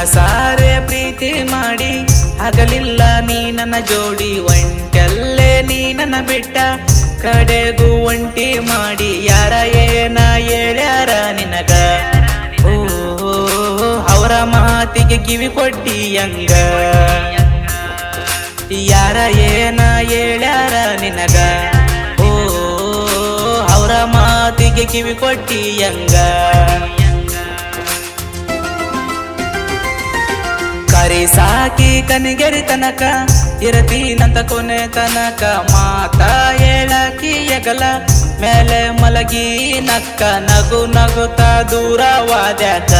ಮನಸಾರೆ ಪ್ರೀತಿ ಮಾಡಿ ಹಗಲಿಲ್ಲ ನೀ ನನ್ನ ಜೋಡಿ ಒಂಟಲ್ಲೇ ನೀ ನನ್ನ ಬಿಟ್ಟ ಕಡೆಗೂ ಒಂಟಿ ಮಾಡಿ ಯಾರ ಏನ ಹೇಳ್ಯಾರ ನಿನಗ ಓ ಅವರ ಮಾತಿಗೆ ಕಿವಿ ಕೊಟ್ಟಿಯಂಗ ಯಾರ ಏನ ಹೇಳ್ಯಾರ ನಿನಗ ಓ ಅವರ ಮಾತಿಗೆ ಕಿವಿ ಕೊಟ್ಟಿಯಂಗ ಕರಿ ಸಾಕಿ ಕನಿಗೆರಿ ತನಕ ಇರತೀನಂತ ಕೊನೆ ತನಕ ಮಾತ ಹೇಳಕಿ ಎಗಲ ಮೇಲೆ ಮಲಗಿ ನಕ್ಕ ನಗು ನಗುತ್ತಾ ದೂರವಾದ್ಯಾಕ